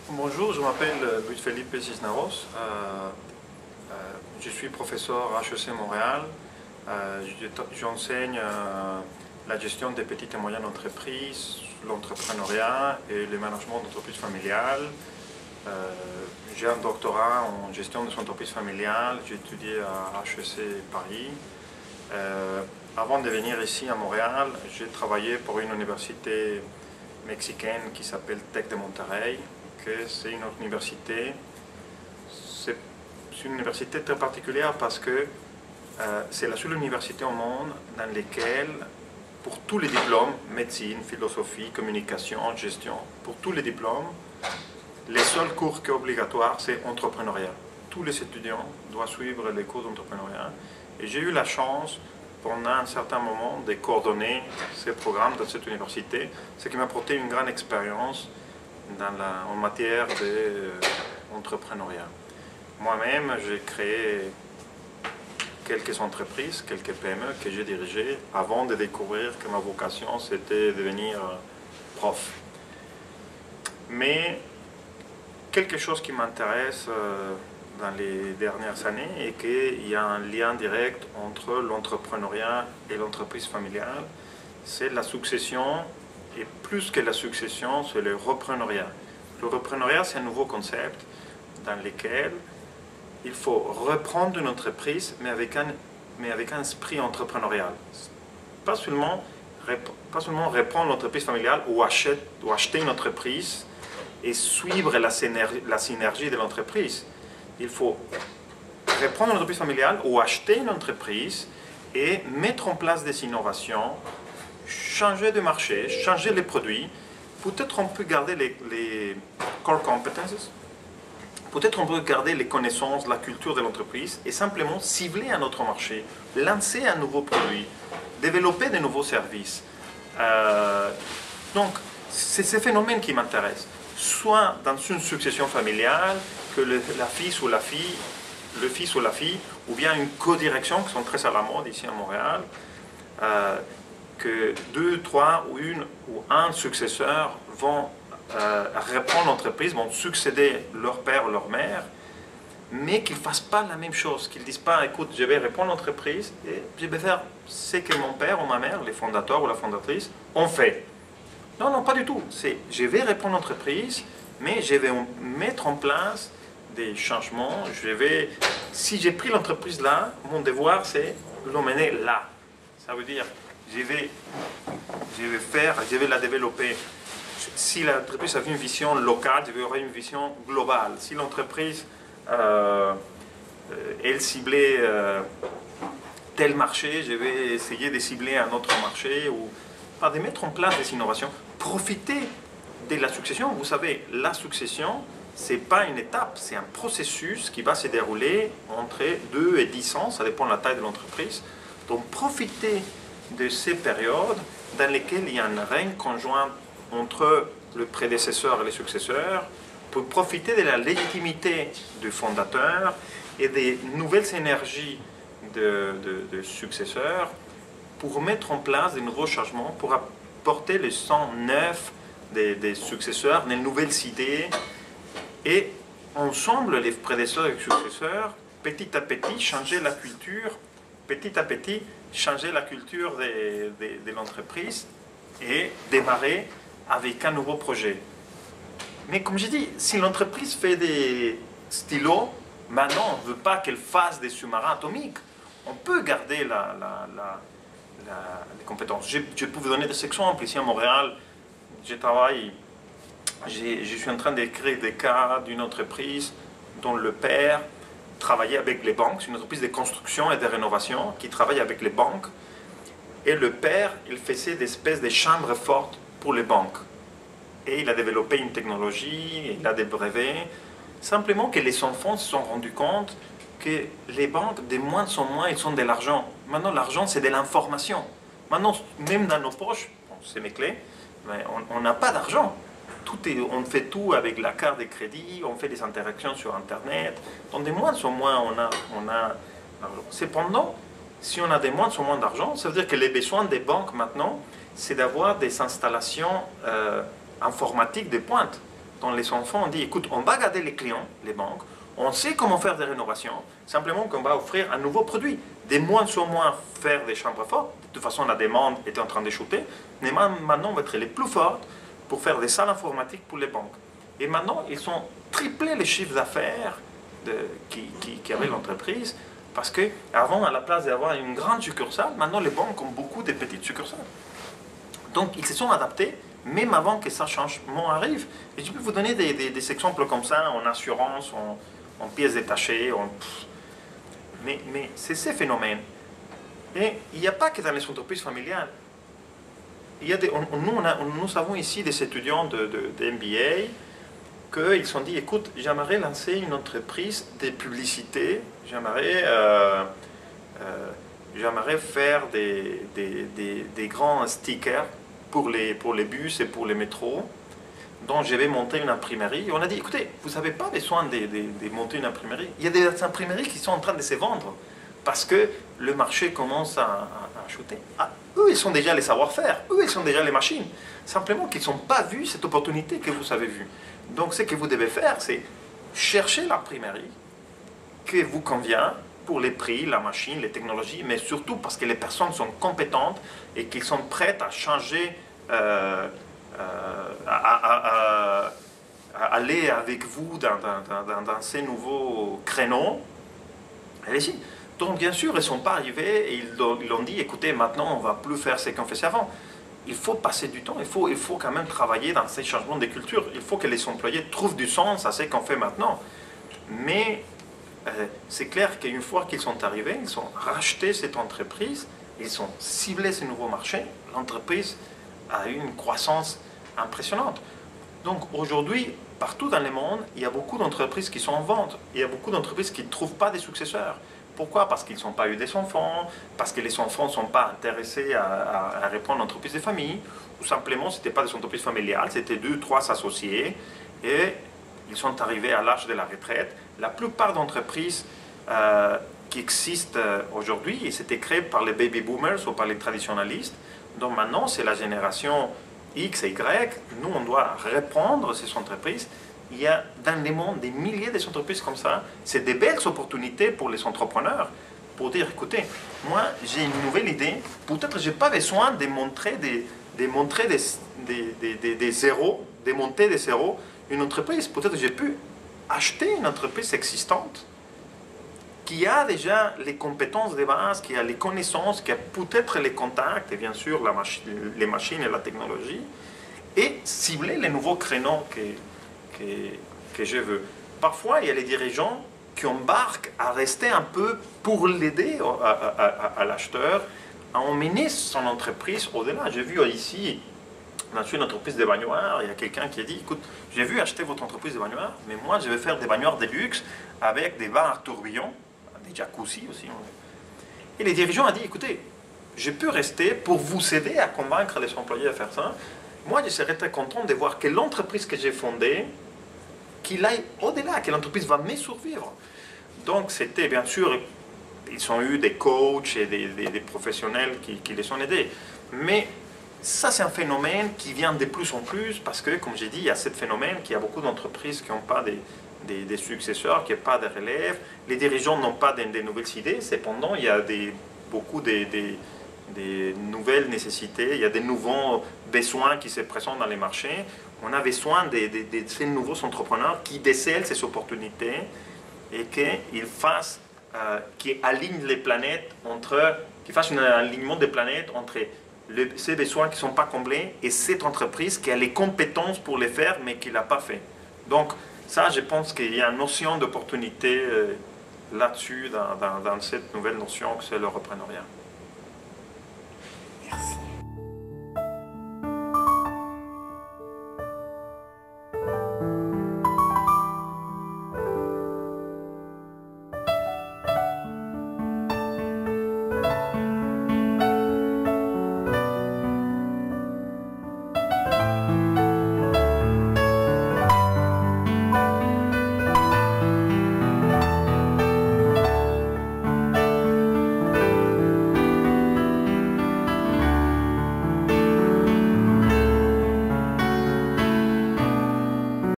Bonjour, je m'appelle Luis Felipe Cisneros. Je suis professeur à HEC Montréal. J'enseigne la gestion des petites et moyennes entreprises, l'entrepreneuriat et le management d'entreprises familiales. J'ai un doctorat en gestion des entreprises familiales. J'ai étudié à HEC Paris. Avant de venir ici à Montréal, j'ai travaillé pour une université mexicaine qui s'appelle Tec de Monterrey. C'est une université, c'est une université très particulière parce que c'est la seule université au monde dans laquelle, pour tous les diplômes, médecine, philosophie, communication, gestion, pour tous les diplômes, les seuls cours qui sont obligatoires, c'est entrepreneuriat. Tous les étudiants doivent suivre les cours d'entrepreneuriat. Et j'ai eu la chance, pendant un certain moment, de coordonner ces programmes dans cette université, ce qui m'a apporté une grande expérience en matière d'entrepreneuriat. Moi-même, j'ai créé quelques entreprises, quelques PME que j'ai dirigées avant de découvrir que ma vocation, c'était devenir prof. Mais quelque chose qui m'intéresse dans les dernières années est qu'il y a un lien direct entre l'entrepreneuriat et l'entreprise familiale, c'est la succession. Et plus que la succession, c'est le repreneuriat. Le repreneuriat, c'est un nouveau concept dans lequel il faut reprendre une entreprise, mais avec un esprit entrepreneurial. Pas seulement reprendre l'entreprise familiale ou acheter une entreprise et suivre la synergie de l'entreprise. Il faut reprendre une entreprise familiale ou acheter une entreprise et mettre en place des innovations, changer de marché, changer les produits. Peut-être on peut garder les core competences, peut-être on peut garder les connaissances, la culture de l'entreprise et simplement cibler un autre marché, lancer un nouveau produit, développer de nouveaux services. Donc, c'est ces phénomènes qui m'intéressent. Soit dans une succession familiale, que le fils ou la fille, ou bien une co-direction, qui sont très à la mode ici à Montréal, que 2, 3 ou un successeur vont reprendre l'entreprise, vont succéder leur père ou leur mère, mais qu'ils ne fassent pas la même chose, qu'ils ne disent pas, écoute, je vais reprendre l'entreprise et je vais faire ce que mon père ou ma mère, les fondateurs ou la fondatrice, ont fait. Non, non, pas du tout. C'est, je vais reprendre l'entreprise, mais je vais mettre en place des changements. Si j'ai pris l'entreprise là, mon devoir, c'est l'emmener là. Ça veut dire, je vais la développer. Si l'entreprise avait une vision locale, je vais avoir une vision globale. Si l'entreprise, elle ciblait tel marché, je vais essayer de cibler un autre marché, ou de mettre en place des innovations. Profiter de la succession. Vous savez, la succession, ce n'est pas une étape, c'est un processus qui va se dérouler entre 2 et 10 ans, ça dépend de la taille de l'entreprise. Donc profiter de ces périodes dans lesquelles il y a un règne conjoint entre le prédécesseur et les successeurs, pour profiter de la légitimité du fondateur et des nouvelles énergies de successeurs, pour mettre en place de nouveaux changements, pour apporter le sang neuf des successeurs, des nouvelles idées, et ensemble, les prédécesseurs et les successeurs, petit à petit, changer la culture, petit à petit, changer la culture de l'entreprise et démarrer avec un nouveau projet. Mais comme j'ai dit, si l'entreprise fait des stylos, maintenant on ne veut pas qu'elle fasse des sous-marins atomiques. On peut garder les compétences. Je peux vous donner des exemples. Ici à Montréal, je suis en train d'écrire des cas d'une entreprise dont le père travaillait avec les banques. C'est une entreprise de construction et de rénovation qui travaille avec les banques. Et le père, il faisait des espèces de chambres fortes pour les banques. Et il a développé une technologie, il a des brevets. Simplement que les enfants se sont rendus compte que les banques, de moins en moins, ils ont de l'argent. Maintenant, l'argent, c'est de l'information. Maintenant, même dans nos poches, bon, c'est mes clés, mais on n'a pas d'argent. On fait tout avec la carte de crédit, on fait des interactions sur Internet. Donc, de moins en moins, on a d'argent. Cependant, si on a de moins en moins d'argent, ça veut dire que les besoins des banques maintenant, c'est d'avoir des installations informatiques de pointe. dont les enfants ont dit, écoute, on va garder les clients, les banques, on sait comment faire des rénovations, simplement qu'on va offrir un nouveau produit. De moins en moins faire des chambres fortes, de toute façon la demande était en train de chuter, mais maintenant on va être les plus fortes pour faire des salles informatiques pour les banques. Et maintenant, ils ont triplé les chiffres d'affaires qu'avait l'entreprise, parce qu'avant, à la place d'avoir une grande succursale, maintenant les banques ont beaucoup de petites succursales. Donc ils se sont adaptés, même avant que ça changement arrive. Et je peux vous donner des exemples comme ça, en assurance, en pièces détachées, mais c'est ces phénomènes. Et il n'y a pas que dans les entreprises familiales. Il y a nous avons ici des étudiants de MBA qu'ils se sont dit, écoute, j'aimerais lancer une entreprise de publicité, j'aimerais faire des grands stickers pour les bus et pour les métros, dont je vais monter une imprimerie. Et on a dit, écoutez, vous n'avez pas besoin de monter une imprimerie. Il y a des imprimeries qui sont en train de se vendre parce que le marché commence à chuter. Ah, eux, ils sont déjà les savoir-faire. Eux, ils sont déjà les machines. Simplement qu'ils n'ont pas vu cette opportunité que vous avez vue. Donc, ce que vous devez faire, c'est chercher l'imprimerie qui vous convient pour les prix, la machine, les technologies, mais surtout parce que les personnes sont compétentes et qu'ils sont prêtes à changer, à aller avec vous dans ces nouveaux créneaux. Allez-y. Donc, bien sûr, ils ne sont pas arrivés et ils ont dit, écoutez, maintenant, on ne va plus faire ce qu'on faisait avant. Il faut passer du temps, il faut quand même travailler dans ces changements de culture. Il faut que les employés trouvent du sens à ce qu'on fait maintenant. Mais c'est clair qu'une fois qu'ils sont arrivés, ils ont racheté cette entreprise, ils ont ciblé ces nouveaux marchés, l'entreprise a eu une croissance impressionnante. Donc aujourd'hui, partout dans le monde, il y a beaucoup d'entreprises qui sont en vente. Il y a beaucoup d'entreprises qui ne trouvent pas des successeurs. Pourquoi? Parce qu'ils n'ont pas eu des enfants, parce que les enfants ne sont pas intéressés à répondre à l'entreprise de famille, ou simplement, ce n'était pas des entreprises familiales, c'était 2 ou 3 associés, et ils sont arrivés à l'âge de la retraite. La plupart d'entreprises qui existent aujourd'hui, et c'était créé par les baby boomers ou par les traditionalistes, donc maintenant, c'est la génération X et Y, nous, on doit reprendre ces entreprises. Il y a dans le monde des milliers d'entreprises comme ça. C'est des belles opportunités pour les entrepreneurs pour dire, écoutez, moi j'ai une nouvelle idée, peut-être je n'ai pas besoin de montrer des zéros, de monter des zéros une entreprise. Peut-être j'ai pu acheter une entreprise existante qui a déjà les compétences de base, qui a les connaissances, qui a peut-être les contacts et bien sûr les machines et la technologie, et cibler les nouveaux créneaux que je veux. Parfois, il y a les dirigeants qui embarquent à rester un peu pour l'aider à l'acheteur à emmener son entreprise au-delà. J'ai vu ici, dans une entreprise de baignoires, il y a quelqu'un qui a dit, écoute, j'ai vu acheter votre entreprise de baignoires, mais moi je vais faire des baignoires de luxe avec des bains à tourbillon, des jacuzzi aussi. Et les dirigeants ont dit, écoutez, je peux rester pour vous aider à convaincre les employés à faire ça. Moi, je serais très content de voir que l'entreprise que j'ai fondée, qu'il aille au-delà, que l'entreprise va me survivre. Donc, c'était bien sûr, ils ont eu des coachs et des professionnels qui les ont aidés. Mais ça, c'est un phénomène qui vient de plus en plus parce que, comme j'ai dit, il y a ce phénomène qu'il y a beaucoup d'entreprises qui n'ont pas des successeurs, qui n'ont pas de relève. Les dirigeants n'ont pas de nouvelles idées. Cependant, il y a beaucoup des nouvelles nécessités, il y a des nouveaux besoins qui se présentent dans les marchés. On a besoin de ces nouveaux entrepreneurs qui décèlent ces opportunités et qui alignent les planètes qui fassent un alignement des planètes entre ces besoins qui ne sont pas comblés et cette entreprise qui a les compétences pour les faire mais qui ne l'a pas fait. Donc ça, je pense qu'il y a une notion d'opportunité là-dessus dans cette nouvelle notion que c'est l'entrepreneuriat.